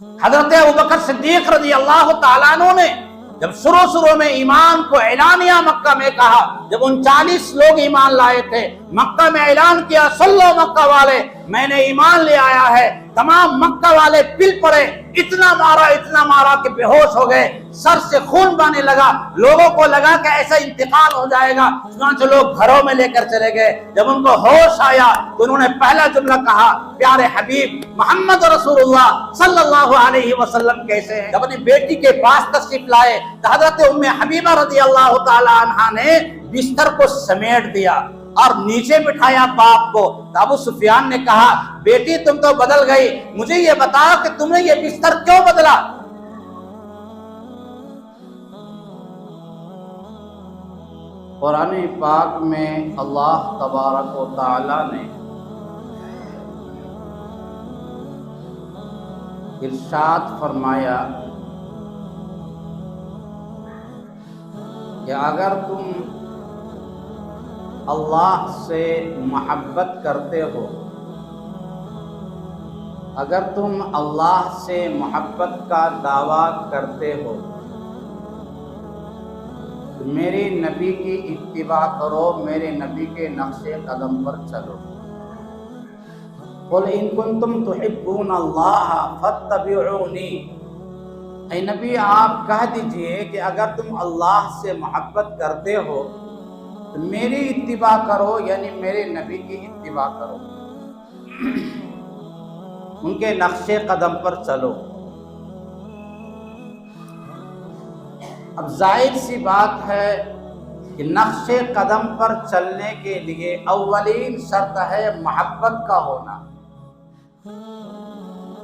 حضرت ابوبکر صدیق رضی اللہ تعالیٰ عنہ نے جب شروع میں ایمان کو اعلانیہ مکہ میں کہا، جب 39 لوگ ایمان لائے تھے، مکہ میں اعلان کیا، سلو مکہ والے میں نے ایمان لے آیا ہے، تمام مکہ والے پل پڑے، اتنا مارا کہ بے ہوش ہو گئے، سر سے خون بہنے لگا، لوگوں کو لگا کہ ایسا انتقال ہو جائے گا، چنانچہ لوگ گھروں میں لے کر چلے گئے۔ جب ان کو ہوش آیا تو انہوں نے پہلا جملہ کہا، پیارے حبیب محمد رسول اللہ صلی اللہ علیہ وسلم کیسے ہیں؟ جب اپنی بیٹی کے پاس تشریف لائے تو حضرت ام حبیبہ رضی اللہ تعالی عنہا نے بستر کو سمیٹ دیا اور نیچے بٹھایا باپ کو۔ تو ابو سفیان نے کہا، بیٹی تم تو بدل گئی، مجھے یہ بتاؤ کہ تم نے یہ بستر کیوں بدلا؟ قرآن پاک میں اللہ تبارک و تعالی نے ارشاد فرمایا کہ اگر تم اللہ سے محبت کرتے ہو، اگر تم اللہ سے محبت کا دعویٰ کرتے ہو تو میرے نبی کی اتباع کرو، میرے نبی کے نقش قدم پر چلو۔ قل ان کنتم تحبون اللہ فاتبعونی، اے نبی آپ کہہ دیجئے کہ اگر تم اللہ سے محبت کرتے ہو تو میری اتباع کرو، یعنی میرے نبی کی اتباع کرو، ان کے نقش قدم پر چلو۔ اب ظاہر سی بات ہے کہ نقش قدم پر چلنے کے لیے اولین شرط ہے محبت کا ہونا۔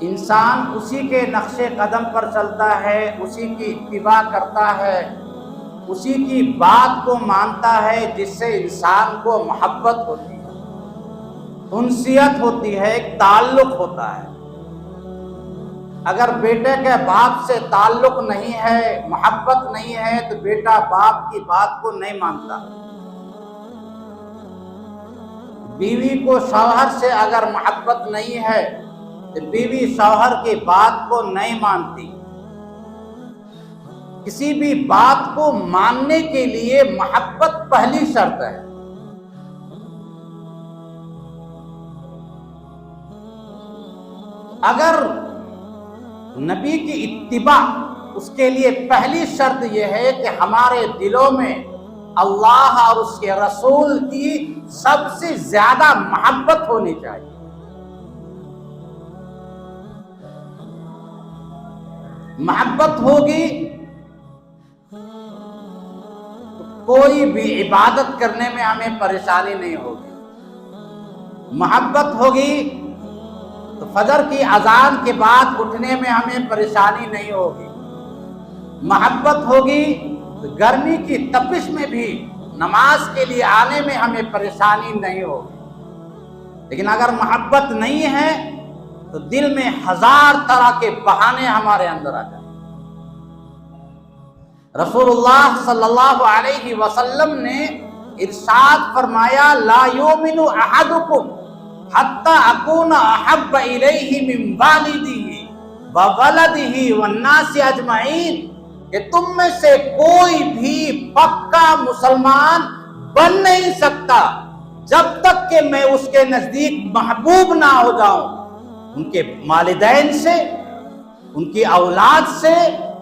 انسان اسی کے نقش قدم پر چلتا ہے، اسی کی اتباع کرتا ہے، اسی کی بات کو مانتا ہے جس سے انسان کو محبت ہوتی ہے، انسیت ہوتی ہے، ایک تعلق ہوتا ہے۔ اگر بیٹے کے باپ سے تعلق نہیں ہے، محبت نہیں ہے تو بیٹا باپ کی بات کو نہیں مانتا۔ بیوی کو شوہر سے اگر محبت نہیں ہے تو بیوی شوہر کی بات کو نہیں مانتی۔ کسی بھی بات کو ماننے کے لیے محبت پہلی شرط ہے۔ اگر نبی کی اتباع، اس کے لیے پہلی شرط یہ ہے کہ ہمارے دلوں میں اللہ اور اس کے رسول کی سب سے زیادہ محبت ہونی چاہیے۔ محبت ہوگی تو کوئی بھی عبادت کرنے میں ہمیں پریشانی نہیں ہوگی۔ محبت ہوگی تو فجر کی اذان کے بعد اٹھنے میں ہمیں پریشانی نہیں ہوگی۔ محبت ہوگی تو گرمی کی تپش میں بھی نماز کے لیے آنے میں ہمیں پریشانی نہیں ہوگی۔ لیکن اگر محبت نہیں ہے تو دل میں ہزار طرح کے بہانے ہمارے اندر آ جائیں۔ رسول اللہ صلی اللہ علیہ وسلم نے ارشاد فرمایا، لا یؤمن احدکم حتی اکون احب الیہ من والدہ وولدہ والناس اجمعین، کہ تم میں سے کوئی بھی پکا مسلمان بن نہیں سکتا جب تک کہ میں اس کے نزدیک محبوب نہ ہو جاؤں، ان کے والدین سے، ان کی اولاد سے،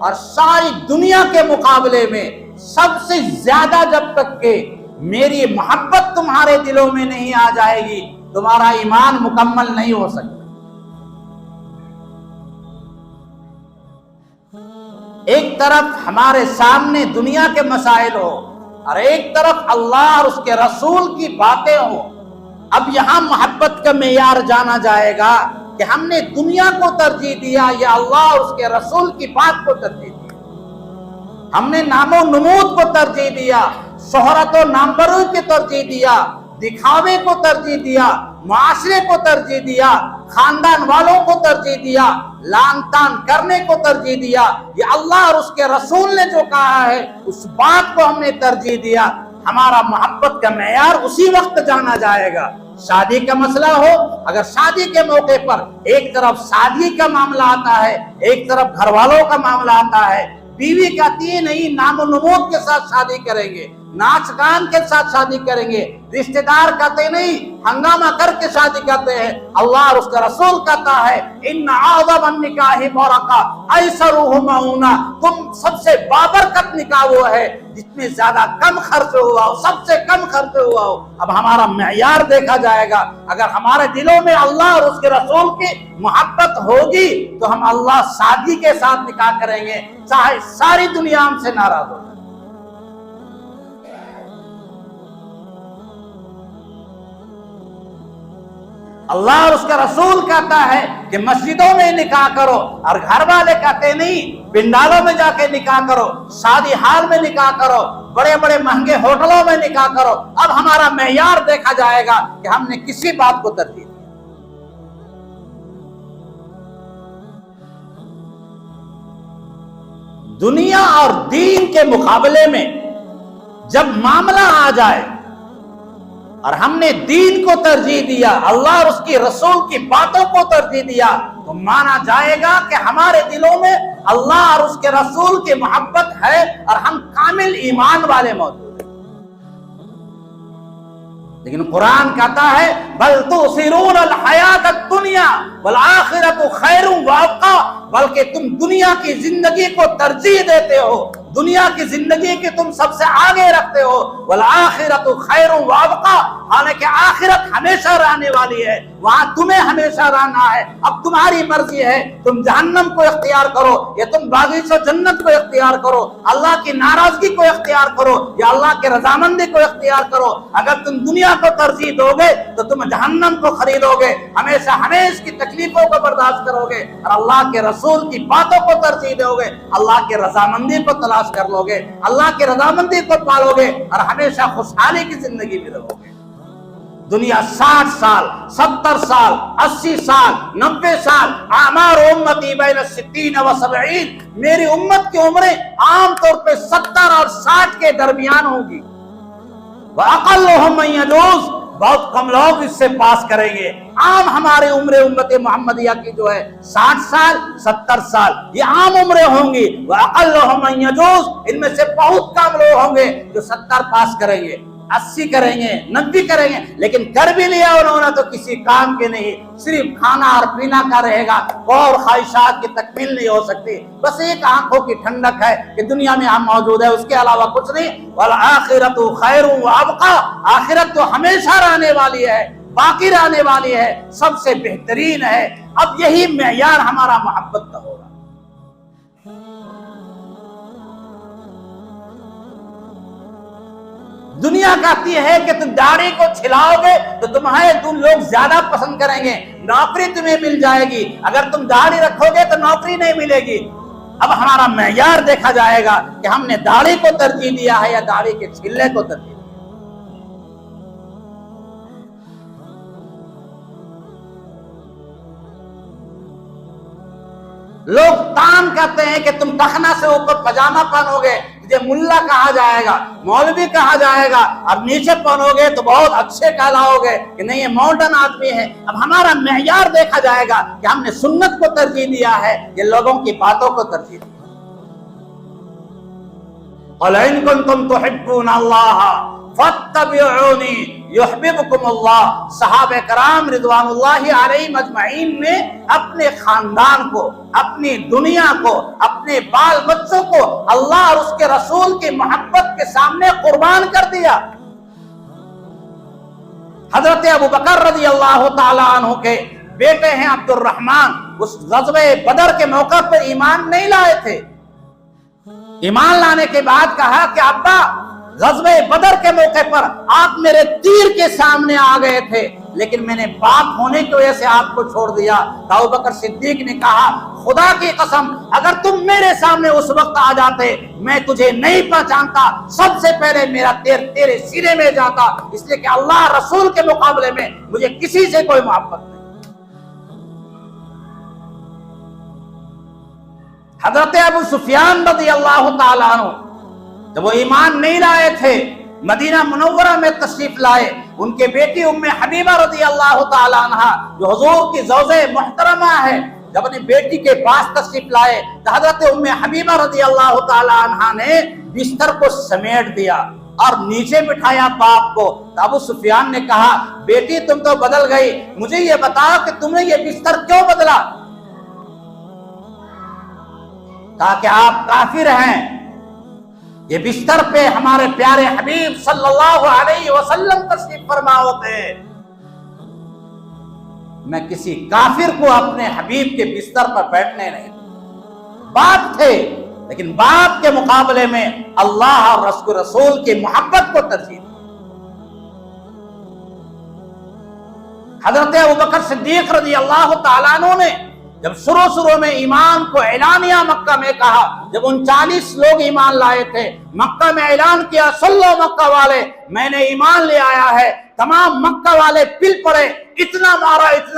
اور ساری دنیا کے مقابلے میں سب سے زیادہ جب تک کہ میری محبت تمہارے دلوں میں نہیں آ جائے گی تمہارا ایمان مکمل نہیں ہو سکتا۔ ایک طرف ہمارے سامنے دنیا کے مسائل ہو اور ایک طرف اللہ اور اس کے رسول کی باتیں ہوں۔ اب یہاں محبت کا معیار جانا جائے گا کہ ہم نے دنیا کو ترجیح دیا یا اللہ اور اس کے رسول کی بات کو ترجیح دیا۔ ہم نے نام و نمود کو ترجیح دیا، شہرت و ناموری کو ترجیح دیا، دکھاوے کو ترجیح دیا، معاشرے کو ترجیح دیا، خاندان والوں کو ترجیح دیا، لان تان کرنے کو ترجیح دیا۔ یہ اللہ اور اس کے رسول نے جو کہا ہے اس بات کو ہم نے ترجیح دیا۔ ہمارا محبت کا معیار اسی وقت جانا جائے گا، شادی کا مسئلہ ہو، اگر شادی کے موقع پر ایک طرف شادی کا معاملہ آتا ہے، ایک طرف گھر والوں کا معاملہ آتا ہے، بیوی کہتی ہے نہیں نام و نمود کے ساتھ شادی کریں گے، ناچ گان کے ساتھ شادی کریں گے، رشتہ دار کہتے نہیں ہنگامہ کر کے شادی کرتے ہیں، اللہ اور اس کا رسول کہتا ہے ان اعظم النکاح برکہ ایسرہ معونہ، تم سب سے بابرکت نکاح وہ ہے جس میں زیادہ کم خرچ ہوا ہو، سب سے کم خرچ ہوا ہو۔ اب ہمارا معیار دیکھا جائے گا، اگر ہمارے دلوں میں اللہ اور اس کے رسول کی محبت ہوگی تو ہم اللہ شادی کے ساتھ نکاح کریں گے، چاہے ساری دنیا ہم سے ناراض ہو۔ اللہ اور اس کا رسول کہتا ہے کہ مسجدوں میں نکاح کرو، اور گھر والے کہتے نہیں پنڈالوں میں جا کے نکاح کرو، شادی ہال میں نکاح کرو، بڑے بڑے مہنگے ہوٹلوں میں نکاح کرو۔ اب ہمارا معیار دیکھا جائے گا کہ ہم نے کسی بات کو ترجیح دی۔ دنیا اور دین کے مقابلے میں جب معاملہ آ جائے اور ہم نے دین کو ترجیح دیا، اللہ اور اس کی رسول کی باتوں کو ترجیح دیا، تو مانا جائے گا کہ ہمارے دلوں میں اللہ اور اس کے رسول کی محبت ہے اور ہم کامل ایمان والے موجود ہیں۔ لیکن قرآن کہتا ہے بل تؤثرون الحیات الدنیا والآخرۃ خیر وابقیٰ، بلکہ تم دنیا کی زندگی کو ترجیح دیتے ہو، دنیا کی زندگی کی تم سب سے آگے رکھتے ہو، والآخرۃ خیر وابقیٰ، حالانکہ آخرت ہمیشہ رہنے والی ہے، وہاں تمہیں ہمیشہ رہنا ہے۔ اب تمہاری مرضی ہے تم جہنم کو اختیار کرو یا تم باغیچہ جنت کو اختیار کرو، اللہ کی ناراضگی کو اختیار کرو یا اللہ کے رضامندی کو اختیار کرو۔ اگر تم دنیا کو ترجیح دو گے تو تم جہنم کو خریدو گے، ہمیشہ ہمیشہ کی تکلیفوں کو برداشت کرو گے، اور اللہ کے رسول کی باتوں کو ترجیح دو گے، اللہ کے رضامندی کو تلاش کر لو گے، اللہ کی رضامندی کو پالو گے اور ہمیشہ خوشحالی کی زندگی میں رہو گے۔ دنیا 60 سال، 70 سال، 80 سال، 90 سال، اعمار امتی بین 60 و 70، میری امت کی عمریں عام طور پہ 70 اور 60 کے درمیان ہوگی۔ وَأَقَلُّهُمْ مَن يَجُوزُ، بہت کم لوگ اس سے پاس کریں گے۔ عام ہمارے عمر امت محمدیہ کی جو ہے 60 سال، 70 سال، یہ عام عمریں ہوں گی۔ وَأَقَلُّهُمْ مَن يَجُوزُ، ان میں سے بہت کم لوگ ہوں گے جو 70 پاس کریں گے، 80 کریں گے، 90 کریں گے، لیکن کر بھی لیا انہوں نے تو کسی کام کے نہیں، صرف کھانا اور پینا کا رہے گا، اور خواہشات کی تکمیل نہیں ہو سکتی، بس ایک آنکھوں کی ٹھنڈک ہے کہ دنیا میں ہم موجود ہے، اس کے علاوہ کچھ نہیں۔ والآخرۃ خیر وابقیٰ، آخرت تو ہمیشہ رہنے والی ہے، باقی رہنے والی ہے، سب سے بہترین ہے۔ اب یہی معیار ہمارا محبت کا ہوگا۔ دنیا کہتی ہے کہ تم داڑھی کو چھلاؤ گے تو تمہیں لوگ زیادہ پسند کریں گے، نوکری تمہیں مل جائے گی، اگر تم داڑھی رکھو گے تو نوکری نہیں ملے گی۔ اب ہمارا معیار دیکھا جائے گا کہ ہم نے داڑھی کو ترجیح دیا ہے یا داڑھی کے چھلنے کو ترجیح دیا۔ لوگ تان کہتے ہیں کہ تم ٹخنا سے اوپر پاجامہ پہنو گے تجھے ملا کہا جائے گا، مولوی کہا جائے گا، اور نیچے پہنو گے تو بہت اچھے کہلاؤ گے کہ نہیں یہ ماڈرن آدمی ہے۔ اب ہمارا معیار دیکھا جائے گا کہ ہم نے سنت کو ترجیح دیا ہے یا لوگوں کی باتوں کو ترجیح دیا۔ قُلْ إِن كُنتُمْ تُحِبُّونَ اللَّهَ فَاتَّبِعُونِي يُحْبِبْكُمُ اللَّهُ۔ صحابہ کرام رضوان اللہ علیہم اجمعین نے اپنے خاندان کو، اپنی دنیا کو، اپنے بال بچوں کو اللہ اور اس کے رسول کی محبت کے سامنے قربان کر دیا۔ حضرت ابوبکر رضی اللہ تعالی عنہ کے بیٹے ہیں عبد الرحمن، اس غزوہ بدر کے موقع پر ایمان نہیں لائے تھے۔ ایمان لانے کے بعد کہا کہ ابا غزوہ بدر کے موقع پر آپ میرے تیر کے سامنے آ گئے تھے، لیکن میں نے باپ ہونے کی وجہ سے آپ کو چھوڑ دیا۔ ابوبکر صدیق نے کہا خدا کی قسم اگر تم میرے سامنے اس وقت آ جاتے میں تجھے نہیں پہچانتا، سب سے پہلے میرا تیر تیرے سینے میں جاتا، اس لیے کہ اللہ رسول کے مقابلے میں مجھے کسی سے کوئی محبت نہیں۔ حضرت ابو سفیان رضی اللہ تعالیٰ عنہ جب وہ ایمان نہیں لائے تھے، مدینہ منورہ میں تشریف لائے، ان کے بیٹی ام حبیبہ رضی اللہ تعالی عنہ جو حضور کی زوجہ محترمہ ہے، جب اپنی بیٹی کے پاس تشریف لائے تو حضرت ام حبیبہ رضی اللہ تعالی عنہ نے بستر کو سمیٹ دیا اور نیچے بٹھایا باپ کو۔ تو ابو سفیان نے کہا بیٹی تم تو بدل گئی، مجھے یہ بتاؤ کہ تم نے یہ بستر کیوں بدلا؟ کہا کہ آپ کافر ہیں، یہ بستر پہ ہمارے پیارے حبیب صلی اللہ علیہ وسلم تشریف فرما ہوتے، میں کسی کافر کو اپنے حبیب کے بستر پر بیٹھنے نہیں۔ باپ تھے لیکن باپ کے مقابلے میں اللہ اور رسول کی محبت کو ترجیح دی۔ حضرت ابوبکر صدیق رضی اللہ تعالیٰ عنہ نے جب شروع میں ایمان کو اعلانیہ مکہ میں کہا، جب 39 لوگ ایمان لائے تھے، مکہ میں اعلان کیا سلو مکہ والے میں نے ایمان لے آیا ہے، تمام مکہ والے پل پڑے، اتنا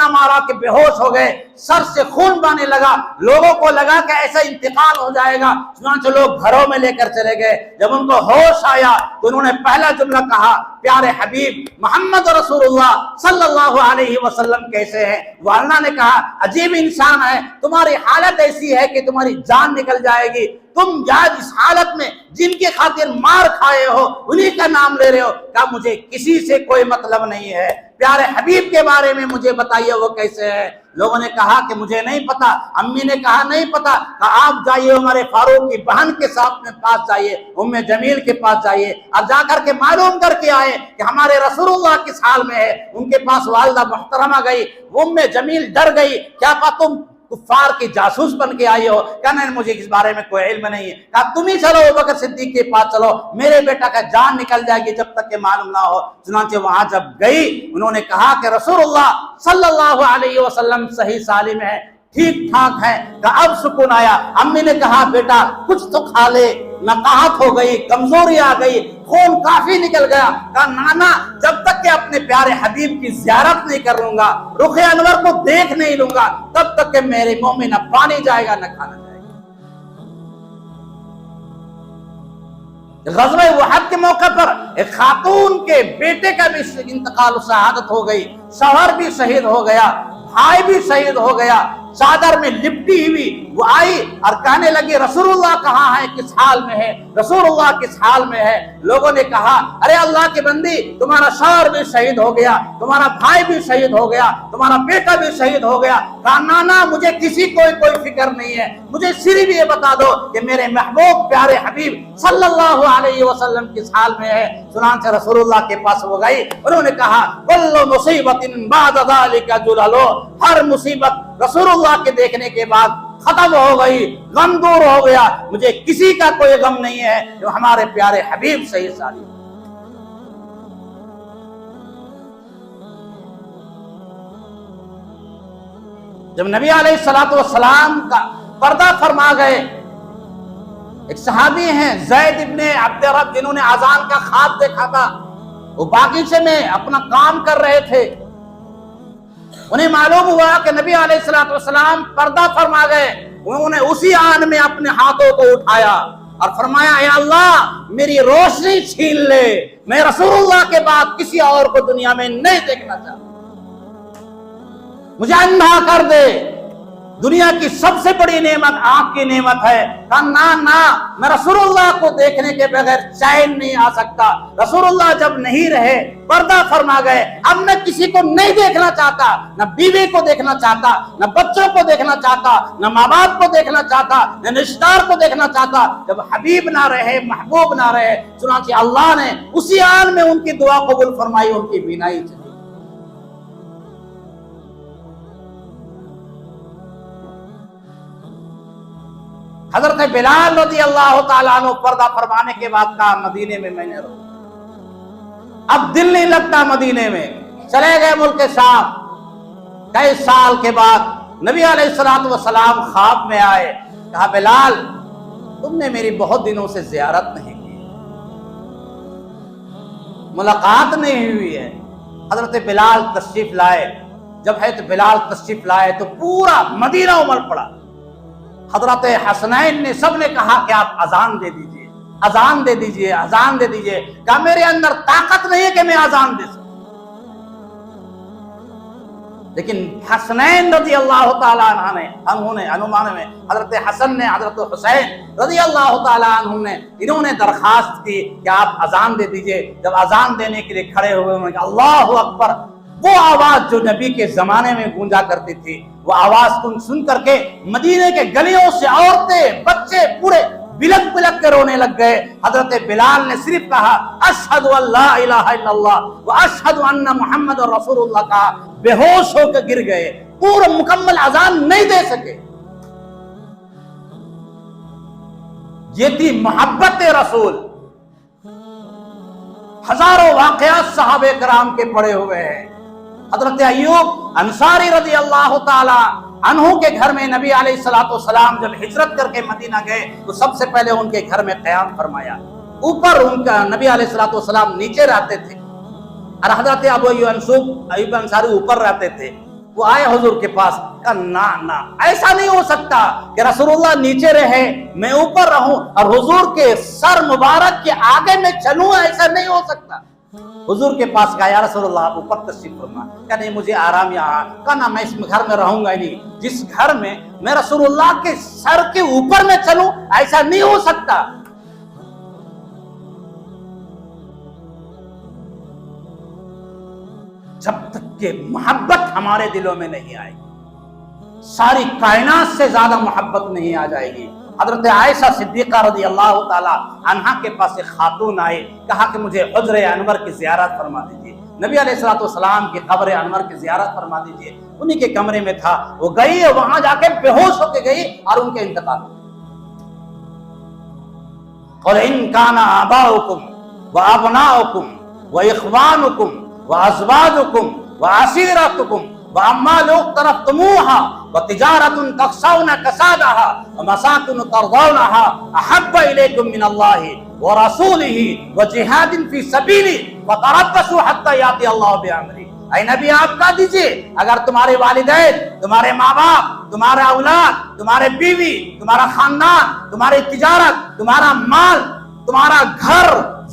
مارا کہ بے ہوش ہو گئے، سر سے خون بہنے لگا، لوگوں کو لگا کہ ایسا انتقال ہو جائے گا، چنانچہ لوگ گھروں میں لے کر چلے گئے۔ جب ان کو ہوش آیا تو انہوں نے پہلا جملہ کہا پیارے حبیب محمد رسول اللہ صلی اللہ علیہ وسلم کیسے ہیں؟ والدہ نے کہا عجیب انسان ہے، تمہاری حالت ایسی ہے کہ تمہاری جان نکل جائے گی، تم آج اس حالت میں جن کی خاطر مار کھائے ہو انہی کا نام لے رہے ہو۔ کہا مجھے کسی سے کوئی مطلب نہیں ہے، پیارے حبیب کے بارے میں مجھے بتائیے وہ کیسے ہے۔ لوگوں نے کہا کہ مجھے نہیں پتا، امی نے کہا نہیں پتا، کہا آپ جائیے عمر فاروق کی بہن کے ساتھ میں پاس جائیے، ام جمیل کے پاس جائیے اور جا کر کے معلوم کر کے آئے کہ ہمارے رسول اللہ کس حال میں ہے۔ ان کے پاس والدہ محترمہ گئی، ام جمیل ڈر گئی، کیا پا تم کفار کی جاسوس بن کے آئے ہو؟ کہا نہیں مجھے اس بارے میں کوئی علم نہیں ہے۔ کہا تم ہی چلو ابوبکر صدیق کے پاس چلو، میرے بیٹا کا جان نکل جائے گی جب تک کہ معلوم نہ ہو۔ چنانچہ وہاں جب گئی انہوں نے کہا کہ رسول اللہ صلی اللہ علیہ وسلم صحیح سالم ہے، ٹھیک ٹھاک ہے۔ کہا اب سکون آیا۔ امی نے کہا بیٹا کچھ تو کھا لے، نقاہت ہو گئی، کمزوری آ گئی، خون کافی نکل گیا۔ کہا نانا جب تک کہ اپنے پیارے حبیب کی زیارت نہیں کر لوں گا، رخ انور کو دیکھ نہیں لوں گا، تب تک کہ میرے منہ میں نہ پانی جائے گا نہ کھانا جائے گا۔ غزوہ احد کے موقع پر ایک خاتون کے بیٹے کا بھی انتقال شہادت ہو گئی، شوہر بھی شہید ہو گیا، بھائی بھی شہید ہو گیا، چادر میں لپٹی ہوئی وہ آئی اور کہنے لگی رسول اللہ کہاں ہے، کس حال میں ہے، رسول اللہ کس حال میں ہے۔ لوگوں نے کہا ارے اللہ کی بندی تمہارا شوہر بھی شہید ہو گیا، تمہارا بھائی بھی شہید ہو گیا، تمہارا بیٹا بھی شہید ہو گیا۔ کہا نانا مجھے کسی کوئی فکر نہیں ہے، مجھے صرف یہ بتا دو کہ میرے محبوب پیارے حبیب صلی اللہ علیہ وسلم کس حال میں ہے۔ چنانچہ رسول اللہ کے پاس وہ گئی، انہوں نے کہا کل مصیبت بعد ذلک جلل، ہر مصیبت رسول اللہ کے دیکھنے کے بعد ختم ہو گئی، غم دور ہو گیا، مجھے کسی کا کوئی غم نہیں ہے جو ہمارے پیارے حبیب صحیح سالم۔ جب نبی علیہ السلام کا پردہ فرما گئے، ایک صحابی ہیں زید ابن عبد رب جنہوں نے اذان کا خواب دیکھا تھا، وہ باغیچے میں اپنا کام کر رہے تھے، انہیں معلوم ہوا کہ نبی علیہ السلام پردہ فرما گئے۔ انہوں نے اسی آن میں اپنے ہاتھوں کو اٹھایا اور فرمایا اے اللہ میری روشنی چھین لے، میں رسول اللہ کے بعد کسی اور کو دنیا میں نہیں دیکھنا چاہتا، مجھے اندھا کر دے، دنیا کی سب سے بڑی نعمت آنکھ کی نعمت ہے۔ کہا نا میں رسول اللہ کو دیکھنے کے بغیر چین نہیں آ سکتا۔ رسول اللہ جب نہیں رہے پردہ فرما گئے، اب میں کسی کو نہیں دیکھنا چاہتا، نہ بیوی کو دیکھنا چاہتا، نہ بچوں کو دیکھنا چاہتا، نہ ماں باپ کو دیکھنا چاہتا، نہ رشتہ دار کو دیکھنا چاہتا۔ جب حبیب نہ رہے، محبوب نہ رہے، چنانچہ اللہ نے اسی آن میں ان کی دعا قبول فرمائی، ان کی بینائی چلی۔ حضرت بلال رضی اللہ تعالیٰ عنہ پردہ فرمانے کے بعد کہا مدینے میں میں نے رہا، اب دل نہیں لگتا مدینے میں، چلے گئے ملک شام۔ کئی سال کے بعد نبی علیہ السلام خواب میں آئے، کہا بلال تم نے میری بہت دنوں سے زیارت نہیں کی، ملاقات نہیں ہوئی ہے۔ حضرت بلال تشریف لائے، جب ہے تو بلال تشریف لائے تو پورا مدینہ امڑ پڑا۔ حضرت حسنین نے سب نے کہا کہ آپ اذان دے دیجئے، اذان دے دیجئے، اذان دے دیجئے۔ کہا میرے اندر طاقت نہیں ہے کہ میں اذان دے سکوں۔ لیکن حسنین رضی اللہ تعالیٰ عنہ نے عنوان میں حضرت حسن نے حضرت حسین رضی اللہ تعالیٰ عنہ نے انہوں نے درخواست کی کہ آپ اذان دے دیجئے. جب اذان دینے کے لیے کھڑے ہوئے انہوں نے کہا اللہ اکبر. وہ آواز جو نبی کے زمانے میں گونجا کرتی تھی وہ آواز سن کر کے مدینے کے گلیوں سے عورتیں بچے پورے بلک بلک کے رونے لگ گئے. حضرت بلال نے صرف کہا اشہد ان لا الہ الا اللہ واشہد ان محمد رسول اللہ کہا, بے ہوش ہو کے گر گئے. پورا مکمل اذان نہیں دے سکے. یہ تھی محبت رسول. ہزاروں واقعات صحابہ کرام کے پڑے ہوئے ہیں. حضرت ایوب انصاری رضی اللہ تعالی عنہ کے گھر میں نبی علیہ الصلوۃ والسلام جب ہجرت کر کے مدینہ گئے تو سب سے پہلے ان کے گھر میں قیام فرمایا. اوپر ان کا نبی علیہ الصلوۃ والسلام نیچے رہتے تھے اور حضرت ابو ایوب انصاری اوپر رہتے تھے. وہ آئے حضور کے پاس, کہا نہ ایسا نہیں ہو سکتا کہ رسول اللہ نیچے رہے میں اوپر رہوں اور حضور کے سر مبارک کے آگے میں چلوں, ایسا نہیں ہو سکتا. حضور کے پاس کہا یا رسول اللہ آپ اوپر تشریف فرما. کہا نہیں مجھے آرام یہاں. کہا نہ میں اس گھر میں رہوں گا ہی نہیں جس گھر میں میں رسول اللہ کے سر کے اوپر میں چلوں, ایسا نہیں ہو سکتا. جب تک کہ محبت ہمارے دلوں میں نہیں آئے گی ساری کائنات سے زیادہ محبت نہیں آ جائے گی. حضرت عائشہ صدیقہ رضی اللہ تعالی عنہا کے پاس ایک خاتون آئے, کہا کہ مجھے حجر انور کی زیارت فرما دیجیے, نبی علیہ الصلوۃ والسلام کی قبر انور کی زیارت فرما دیجیے. انہی کے کمرے میں تھا, وہ گئی اور وہاں جا کے بے ہوش ہو کے گئی اور ان کے انتقال ہو گیا. قل ان کان آباؤکم وابناؤکم واخوانکم وازواجکم وعشیرتکم وأعمال اقترفتموها وتجارة تخشون كسادها ومساكن ترضونها أحب إليكم من الله ورسوله وجهاد في سبيله فتربصوا حتى يأتي الله بأمره. اے نبی آپ کہہ دیجئے اگر تمہارے والدین, تمہارے ماں باپ, تمہارا اولاد, تمہارے بیوی, تمہارا خاندان, تمہاری تجارت, تمہارا مال, تمہارا گھر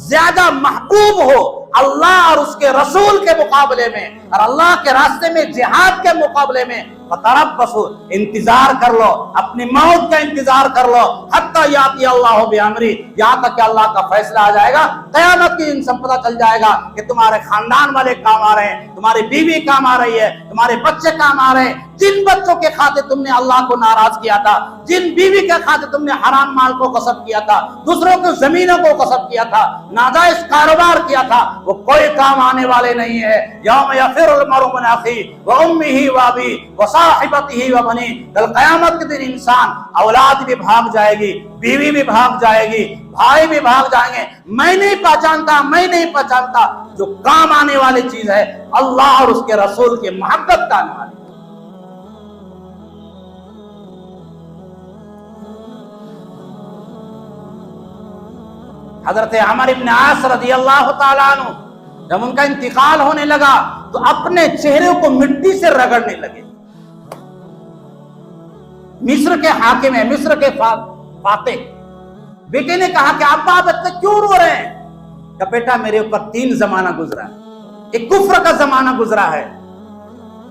زیادہ محبوب ہو اللہ اور اس کے رسول کے مقابلے میں اور اللہ کے راستے میں جہاد کے مقابلے میں, فتربصوا انتظار کر لو, اپنی موت کا انتظار کر لو, حتی یاتی اللہ بامری, یہاں تک کہ اللہ کا فیصلہ آ جائے گا. قیامت کے دن سب پتہ چل جائے گا کہ تمہارے خاندان والے کام آ رہے ہیں, تمہاری بیوی کام آ رہی ہے, تمہارے بچے کام آ رہے ہیں. جن بچوں کے خاطر تم نے اللہ کو ناراض کیا تھا, جن بیوی کے خاطر تم نے حرام مال کو غصب کیا تھا, دوسروں کی زمینوں کو غصب کیا تھا, ناجائز کاروبار کیا تھا, وہ کوئی کام آنے والے نہیں ہے. یوم یفر المرء من اخیہ وامہ وابیہ وصاحبتہ وبنیہ. کل قیامت کے دن انسان اولاد بھی بھاگ جائے گی, بیوی بھی بھاگ جائے گی, بھائی بھی بھاگ جائیں گے. میں نہیں پہچانتا جو کام آنے والی چیز ہے اللہ اور اس کے رسول کی محبت کا آنے والی. حضرت عمر ابن عاص رضی اللہ تعالیٰ عنہ جب ان کا انتقال ہونے لگا تو اپنے چہرے کو مٹی سے رگڑنے لگے. مصر کے حاکم ہیں, مصر کے فاتح, بیٹے نے کہا کہ ابا آپ اتنا کیوں رو رہے ہیں؟ کہ بیٹا میرے اوپر 3 زمانہ گزرا ہے. ایک کفر کا زمانہ گزرا ہے,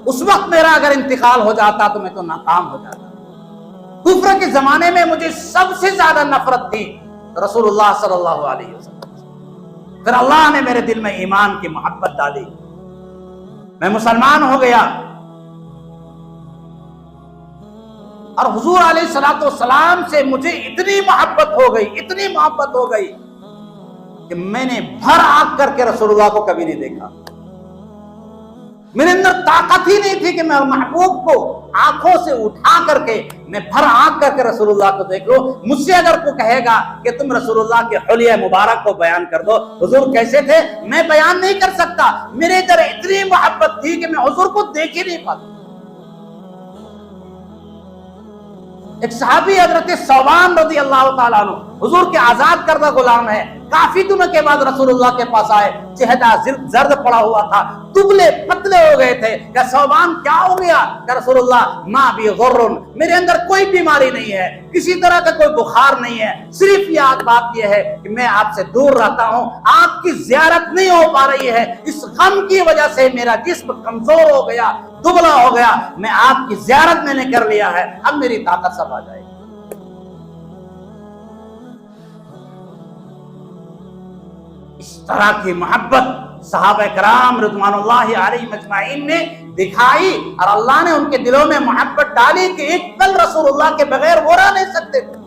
اس وقت میرا اگر انتقال ہو جاتا تو میں تو ناکام ہو جاتا. کفر کے زمانے میں مجھے سب سے زیادہ نفرت تھی رسول اللہ صلی اللہ علیہ وسلم. پھر اللہ نے میرے دل میں ایمان کی محبت ڈالی, میں مسلمان ہو گیا اور حضور علیہ الصلوۃ والسلام سے مجھے اتنی محبت ہو گئی کہ میں نے بھر آنکھ کر کے رسول اللہ کو کبھی نہیں دیکھا. میرے اندر طاقت ہی نہیں تھی کہ میں محبوب کو آنکھوں سے اٹھا کر کے میں بھر آنکھ کر کے رسول اللہ کو دیکھ لوں. مجھ سے اگر کوئی کہے گا کہ تم رسول اللہ کے حلیہ مبارک کو بیان کر دو, حضور کیسے تھے, میں بیان نہیں کر سکتا. میرے اندر اتنی محبت تھی کہ میں حضور کو دیکھ ہی نہیں پاتا. ایک صحابی حضرت ثوبان رضی اللہ تعالیٰ عنہ حضور کے آزاد کردہ غلام ہے. کافی دنوں کے بعد رسول اللہ کے پاس آئے, چہرہ زرد پڑا ہوا تھا, دبلے پتلے ہو گئے تھے. کہ ثوبان کیا ہو گیا؟ کہ رسول اللہ ما بی غرن, میرے اندر کوئی بیماری نہیں ہے, کسی طرح کا کوئی بخار نہیں ہے, صرف یہ بات یہ ہے کہ میں آپ سے دور رہتا ہوں, آپ کی زیارت نہیں ہو پا رہی ہے, اس غم کی وجہ سے میرا جسم کمزور ہو گیا, دبلا ہو گیا, میں آپ کی زیارت میں نے کر لیا ہے, اب میری طاقت سب آ جائے گی. اس طرح کی محبت صحابہ کرام رضوان اللہ علیہم اجمعین نے دکھائی, اور اللہ نے ان کے دلوں میں محبت ڈالی کہ ایک پل رسول اللہ کے بغیر وہ رہ نہیں سکتے تھے.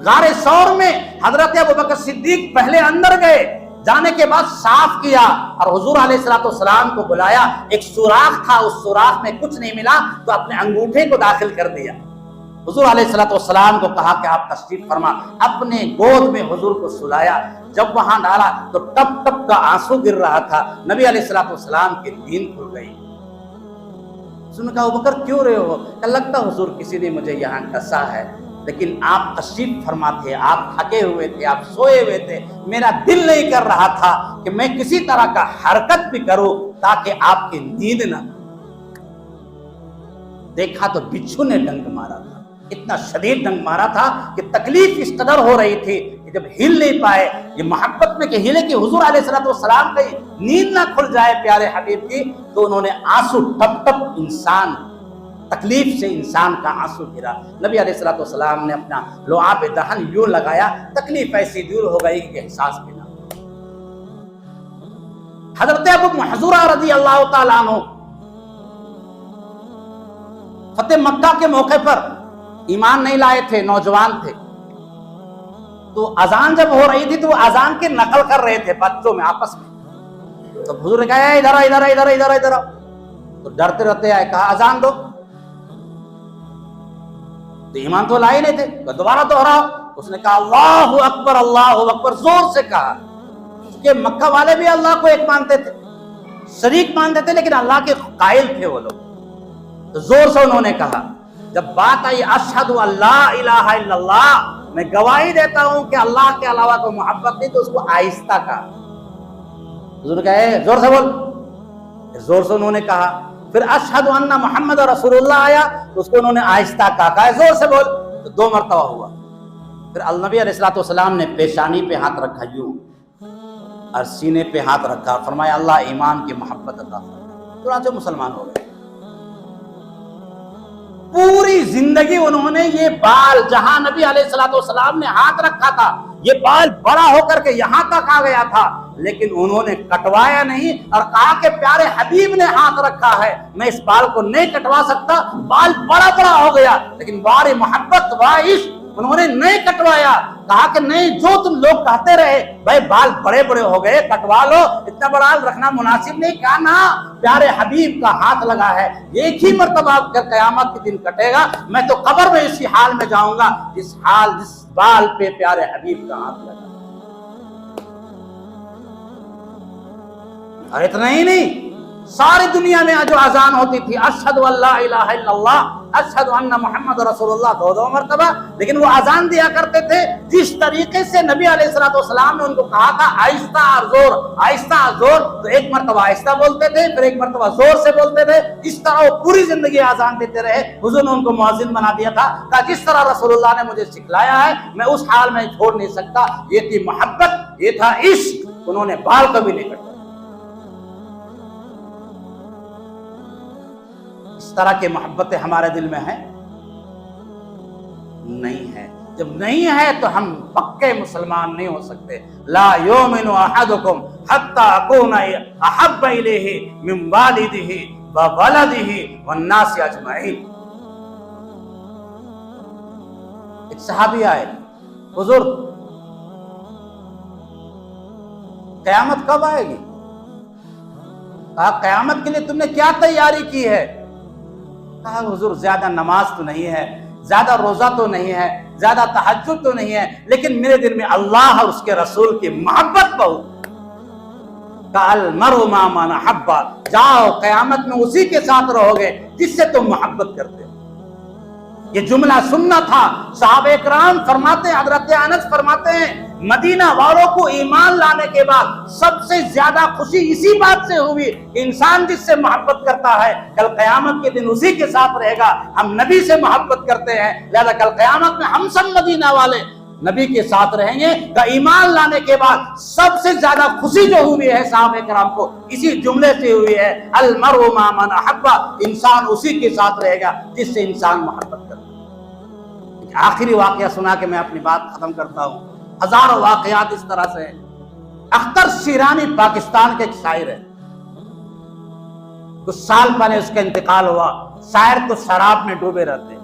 غار ثور میں حضرت ابوبکر صدیق پہلے اندر گئے, جانے کے بعد صاف کیا اور حضور علیہ الصلوۃ والسلام کو بلایا. ایک سوراخ تھا, اس سوراخ میں کچھ نہیں ملا تو اپنے انگوٹھے کو داخل کر دیا. حضور علیہ الصلوۃ والسلام کو کہا کہ آپ تشریف فرما, اپنے گود میں حضور کو سلایا. جب وہاں ڈالا تو ٹپ ٹپ کا آنسو گر رہا تھا. نبی علیہ الصلوۃ والسلام کی نیند کھل گئی. اس نے کہا ابوبکر کیوں رہے ہو؟ کہ لگتا حضور کسی نے مجھے یہاں ڈسا ہے, لیکن آپ تشریف فرما تھے, آپ تھکے ہوئے تھے, آپ سوئے ہوئے تھے, میرا دل نہیں کر رہا تھا کہ میں کسی طرح کا حرکت بھی کروں تاکہ آپ کی نیند نہ. دیکھا تو بچھو نے ڈنک مارا تھا, اتنا شدید ڈنک مارا تھا کہ تکلیف اس قدر ہو رہی تھی کہ جب ہل نہیں پائے, یہ محبت میں کہ ہلے کہ حضور علیہ الصلوۃ والسلام کی نیند نہ کھل جائے پیارے حبیب کی, تو انہوں نے آنسو ٹپ ٹپ, انسان تکلیف سے انسان کا آنسو گرا. نبی علیہ الصلوۃ والسلام نے اپنا لعاب دہن یوں لگایا, تکلیف ایسی دور ہو گئی کہ احساس بھی نہ. حضرت ابو محذورہ رضی اللہ تعالیٰ عنہ فتح مکہ کے موقع پر ایمان نہیں لائے تھے, نوجوان تھے, تو اذان جب ہو رہی تھی تو وہ اذان کی نقل کر رہے تھے بچوں میں آپس میں. تو حضور نے کہا ادھر ادھر ادھر ادھر ادھر, تو ڈرتے رہتے آئے, کہا اذان دو. تو ایمان تو لائے نہیں تھے, دوبارہ دوہراؤ. اس نے کہا اللہ اکبر اللہ اکبر, زور سے کہا. کہ مکہ والے بھی اللہ کو ایک مانتے تھے, شریک مانتے تھے, لیکن اللہ کے قائل تھے وہ لوگ. تو زور سے انہوں نے کہا. جب بات آئی اشہد ان لا الہ الا اللہ, میں گواہی دیتا ہوں کہ اللہ کے علاوہ کوئی محبت نہیں, تو اس کو آہستہ کہا. حضور نے کہا زور سے بول. زور سے انہوں نے کہا. پھر اشہد ان محمد رسول اللہ آیا تو اس کو انہوں نے آہستہ کہا زور سے بول, تو 2 مرتبہ ہوا. پھر النبی علیہ الصلوۃ والسلام نے پیشانی پہ ہاتھ رکھا یوں, اور سینے پہ ہاتھ رکھا, فرمایا اللہ ایمان کی محبت عطا فرما. چنانچہ مسلمان ہو گئے. پوری زندگی انہوں نے یہ بال, جہاں نبی علیہ الصلوۃ والسلام نے ہاتھ رکھا تھا, یہ بال بڑا ہو کر کے یہاں تک آ گیا تھا, لیکن انہوں نے کٹوایا نہیں, اور کہا کہ پیارے حبیب نے ہاتھ رکھا ہے, میں اس بال کو نہیں کٹوا سکتا. بال بڑا بڑا ہو گیا, لیکن بار محبت و عشق انہوں نے نہیں کٹوایا. کہا کہ نہیں, جو تم لوگ کہتے رہے بھائی بال بڑے بڑے ہو گئے کٹوا لو, اتنا بڑا رکھنا مناسب نہیں. کہا نا, پیارے حبیب کا ہاتھ لگا ہے, ایک ہی مرتبہ قیامت کے دن کٹے گا, میں تو قبر میں اسی حال میں جاؤں گا جس بال پہ پیارے حبیب کا ہاتھ لگا. اور اتنا ہی نہیں, ساری دنیا میں جو اذان ہوتی تھی اشہد ان لا الہ الا اللہ, اشہد ان محمد رسول اللہ, 2 مرتبہ, لیکن وہ اذان دیا کرتے تھے جس طریقے سے نبی علیہ الصلوۃ والسلام نے ان کو کہا تھا آہستہ اور زور, آہستہ اور زور. تو 1 مرتبہ آہستہ بولتے تھے, پھر 1 مرتبہ زور سے بولتے تھے. اس طرح وہ پوری زندگی اذان دیتے رہے. حضور نے ان کو مؤذن بنا دیا تھا, کہا جس طرح رسول اللہ نے مجھے سکھلایا ہے میں اس حال میں چھوڑ نہیں سکتا. یہ تھی محبت, یہ تھا عشق. انہوں نے بال کبھی نہیں کٹا. اس طرح کی محبتیں ہمارے دل میں ہیں نہیں ہے. جب نہیں ہے تو ہم پکے مسلمان نہیں ہو سکتے. لا یؤمن احدکم حتی اکون احب الیہ من والدہ وولدہ والناس اجمعین. ایک صحابی آئے, حضور قیامت کب آئے گی؟ کہا قیامت کے لیے تم نے کیا تیاری کی ہے؟ کہا حضور زیادہ نماز تو نہیں ہے, زیادہ روزہ تو نہیں ہے, زیادہ تہجد تو نہیں ہے, لیکن میرے دل میں اللہ اور اس کے رسول کی محبت بہت. کہا المرء مع من احب, جاؤ قیامت میں اسی کے ساتھ رہو گے جس سے تم محبت کرتے ہو. یہ جملہ سننا تھا۔ صحابہ اکرام فرماتے ہیں، حضرت انس فرماتے ہیں، مدینہ والوں کو ایمان لانے کے بعد سب سے زیادہ خوشی اسی بات سے ہوئی کہ انسان جس سے محبت کرتا ہے کل قیامت کے دن اسی کے ساتھ رہے گا۔ ہم نبی سے محبت کرتے ہیں، لہذا کل قیامت میں ہم سب مدینہ والے نبی کے ساتھ رہیں گے۔ کہ ایمان لانے کے بعد سب سے زیادہ خوشی جو ہوئی ہے صحابہ کرام کو اسی جملے سے ہوئی ہے، المرء مع من احب، انسان اسی کے ساتھ رہے گا جس سے انسان محبت کرتا ہے۔ آخری واقعہ سنا کے میں اپنی بات ختم کرتا ہوں، ہزاروں واقعات اس طرح سے ہیں۔ اختر شیرانی پاکستان کے ایک شاعر ہے، کچھ سال پہلے اس کا انتقال ہوا۔ شاعر تو شراب میں ڈوبے رہتے،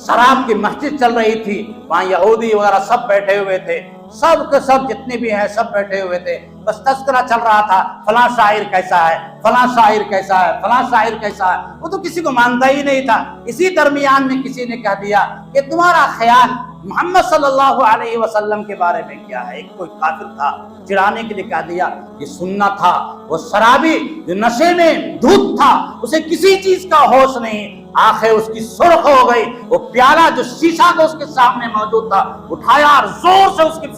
شراب کی مسجد چل رہی تھی، وہاں یہودی وغیرہ سب بیٹھے ہوئے تھے، سب کے سب جتنے بھی ہیں سب بیٹھے ہوئے تھے، بس تذکرہ چل رہا تھا، فلاں شاعر کیسا ہے، فلاں شاعر کیسا ہے، فلاں شاعر کیسا ہے۔ وہ تو کسی کو مانتا ہی نہیں تھا۔ اسی درمیان میں کسی نے کہہ دیا کہ تمہارا خیال محمد صلی اللہ علیہ وسلم کے بارے میں کیا ہے؟ ایک کوئی کافر تھا، چڑھانے کے لیے کہہ دیا یہ سننا تھا، وہ شرابی جو نشے میں دھت تھا، اسے کسی چیز کا ہوش نہیں، آنکھیں اس کی سرخ ہو گئی، وہ پیالہ جو شیشہ کا اس کے سامنے موجود تھا اٹھایا اور زور سے اس کے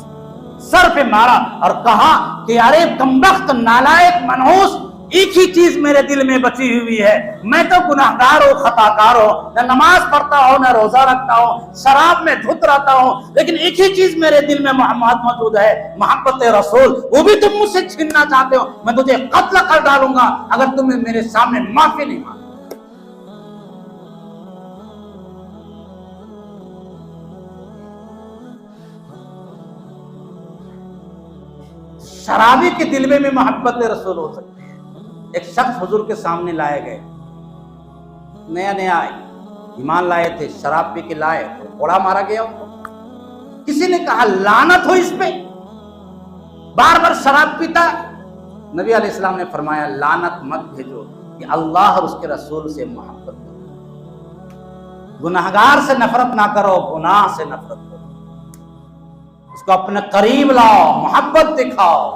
سر پہ مارا اور کہا کہ ارے کمبخت، نالائق، منحوس، ایک ہی چیز میرے دل میں بچی ہوئی ہے، میں تو گناہگار ہوں، خطا کار ہوں، نہ نماز پڑھتا ہوں نہ روزہ رکھتا ہوں، شراب میں دھت رہتا ہوں، لیکن ایک ہی چیز میرے دل میں محمد موجود ہے، محبت رسول، وہ بھی تم مجھ سے چھیننا چاہتے ہو، میں تجھے قتل کر ڈالوں گا اگر تم میرے سامنے معافی نہیں مانگے۔ شرابی کے دل میں بھی محبت رسول ہو سکتی ہے۔ ایک شخص حضور کے سامنے لائے گئے، نیا نیا ایمان لائے تھے، شراب پی کے لائے، کوڑا مارا گیا ان کو۔ کسی نے کہا لعنت ہو اس پہ، بار بار شراب پیتا۔ نبی علیہ السلام نے فرمایا لعنت مت بھیجو، کہ اللہ اور اس کے رسول سے محبت کرو، گناہگار سے نفرت نہ کرو، گناہ سے نفرت کرو، اس کو اپنے قریب لاؤ، محبت دکھاؤ۔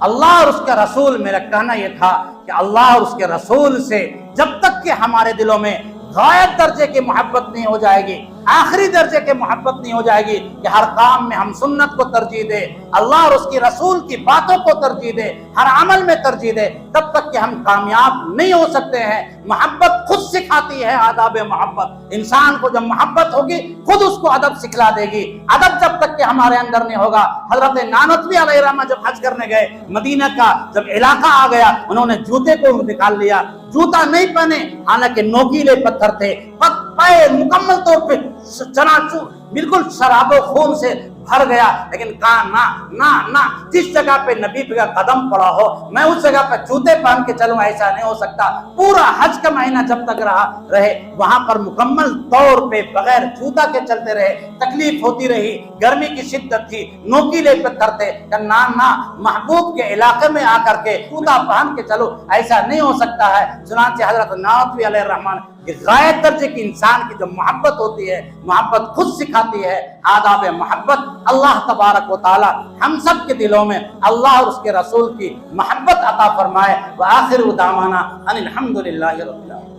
اللہ اور اس کے رسول، میرا کہنا یہ تھا کہ اللہ اور اس کے رسول سے جب تک کہ ہمارے دلوں میں غایت درجے کی محبت نہیں ہو جائے گی، آخری درجے کی محبت نہیں ہو جائے گی کہ ہر کام میں ہم سنت کو ترجیح دے، اللہ اور اس کی رسول کی باتوں کو ترجیح دے، ہر عمل میں ترجیح دے، تب تک کہ ہم کامیاب نہیں ہو سکتے ہیں۔ محبت خود سکھاتی ہے آداب محبت، انسان کو جب محبت ہوگی خود اس کو ادب سکھلا دے گی۔ ادب جب تک کہ ہمارے اندر نہیں ہوگا، حضرت نانوتوی علیہ الرحمہ جب حج کرنے گئے، مدینہ کا جب علاقہ آ گیا، انہوں نے جوتے کو نکال لیا، جوتا نہیں پہنے، حالانکہ نوکیلے پتھر تھے، پیر مکمل طور پہ چناچور بالکل شراب و خون سے بھر گیا، لیکن کہا نہ نہ نہ، جس جگہ پہ نبی کا قدم پڑا ہو میں اس جگہ پہ جوتے پہن کے چلوں، ایسا نہیں ہو سکتا۔ پورا حج کا مہینہ جب تک رہے وہاں پر مکمل طور پہ بغیر جوتا کے چلتے رہے، تکلیف ہوتی رہی، گرمی کی شدت تھی، نوکیلے پتھر تھے، کہ نہ محبوب کے علاقے میں آ کر کے جوتا پہن کے چلو، ایسا نہیں ہو سکتا ہے۔ چنانچہ حضرت نانوتوی علیہ الرحمن کہ غایت درجے کی انسان کی جو محبت ہوتی ہے، محبت خود سکھاتی ہے آداب محبت۔ اللہ تبارک و تعالی ہم سب کے دلوں میں اللہ اور اس کے رسول کی محبت عطا فرمائے۔ وآخر دعوانا ان الحمد للہ رب العالمین۔